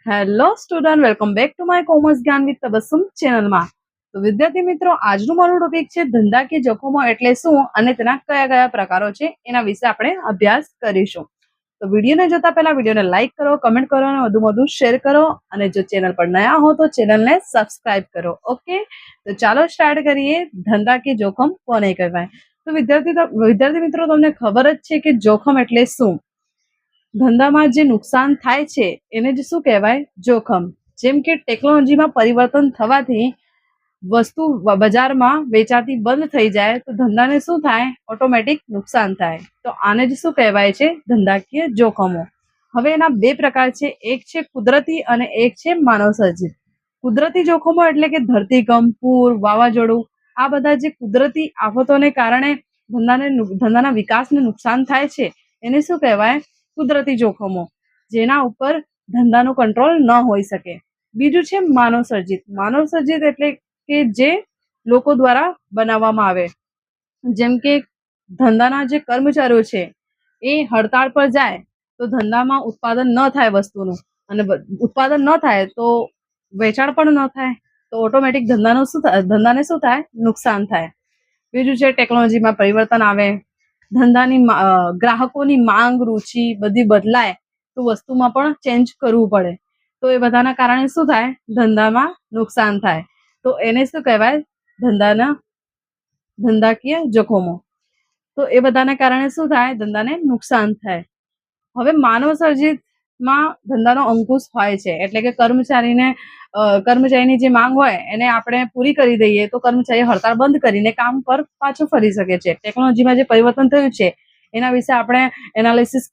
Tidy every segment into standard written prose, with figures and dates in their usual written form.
Hello student, welcome back to my commerce જ્ઞાન with તબસ્સુમ ચેનલમાં. તો વિદ્યાર્થી મિત્રો, આજનું મારું ટોપિક છે ધંધાકીય જોખમો એટલે શું અને તેના કયા કયા પ્રકારો છે, એના વિશે આપણે અભ્યાસ કરીશું. તો વિડીયોને જોતા પહેલા વિડીયોને લાઈક કરો, કમેન્ટ કરો અને વધુ શેર કરો, અને જો ચેનલ પર નયા હો તો ચેનલને સબસ્ક્રાઇબ કરો. ઓકે, તો ચાલો સ્ટાર્ટ કરીએ. ધંધાકીય જોખમ કોને કહેવાય? તો વિદ્યાર્થી મિત્રો, તમને ખબર જ છે કે જોખમ એટલે શું. ધંધામાં જે નુકસાન થાય છે એને જ શું કહેવાય? જોખમ. જેમ કે ટેકનોલોજીમાં પરિવર્તન થવાથી વસ્તુ બજારમાં વેચાતી બંધ થઈ જાય તો ધંધાને શું થાય? ઓટોમેટિક નુકસાન થાય. તો આને જ શું કહેવાય છે? ધંધાકીય જોખમો. હવે એના બે પ્રકાર છે, એક છે કુદરતી અને એક છે માનવ સર્જિત. કુદરતી જોખમો એટલે કે ધરતીકંપ, પૂર, વાવાઝોડું, આ બધા જે કુદરતી આફતોને કારણે ધંધાના વિકાસને નુકસાન થાય છે એને શું કહેવાય? કુદરતી જોખમો, જેના ઉપર ધંધાનો કંટ્રોલ ન હોઈ શકે. બીજું છે માનવ સર્જિત. માનવ સર્જિત એટલે કે જે લોકો દ્વારા બનાવવામાં આવે. જેમ કે ધંધાના જે કર્મચારીઓ છે એ હડતાળ પર જાય તો ધંધામાં ઉત્પાદન ન થાય વસ્તુનું, અને ઉત્પાદન ન થાય તો વેચાણ પણ ન થાય, તો ઓટોમેટિક ધંધાને શું થાય? નુકસાન થાય. બીજું છે ટેકનોલોજીમાં પરિવર્તન આવે. ધંધાની ગ્રાહકોની માંગ, રુચિ બધી બદલાય તો વસ્તુમાં પણ ચેન્જ કરવું પડે, તો એ બધાના કારણે શું થાય? ધંધામાં નુકસાન થાય. તો એને શું કહેવાય? ધંધાકીય જોખમો. તો એ બધાના કારણે શું થાય? ધંધાને નુકસાન થાય. હવે માનવ સર્જિતમાં ધંધાનો અંકુશ હોય છે, એટલે કે કર્મચારીની જે માંગ હોય એને આપણે પૂરી કરી દઈએ તો કર્મચારી હડતાળ બંધ કરીને કામ પર પાછો ફરી શકે છે. ટેકનોલોજીમાં જે પરિવર્તન થયું છે એના વિશે આપણે એનાલિસિસ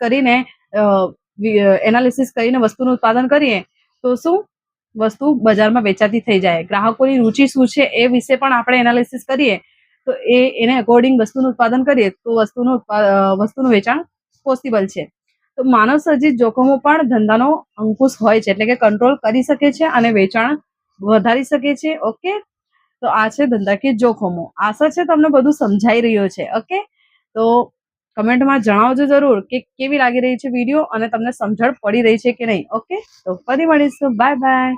કરીને વસ્તુનું ઉત્પાદન કરીએ તો શું? વસ્તુ બજારમાં વેચાતી થઈ જાય. ગ્રાહકોની રુચિ શું છે એ વિશે પણ આપણે એનાલિસિસ કરીએ તો એને અકોર્ડિંગ વસ્તુનું ઉત્પાદન કરીએ તો વસ્તુનું વેચાણ પોસિબલ છે. તો માનવ સર્જિત જોખમો પણ ધંધાનો અંકુશ હોય છે, એટલે કે કંટ્રોલ કરી શકે છે અને વેચાણ વધારી શકે છે. ઓકે, તો આ છે ધંધાકીય જોખમો. આશા છે તમને બધું સમજાઈ રહ્યો છે. ઓકે, તો કમેન્ટમાં જણાવજો જરૂર કે કેવી લાગી રહી છે વિડીયો અને તમને સમજણ પડી રહી છે કે નહીં. ઓકે, તો ફરી મળીશું. Bye bye.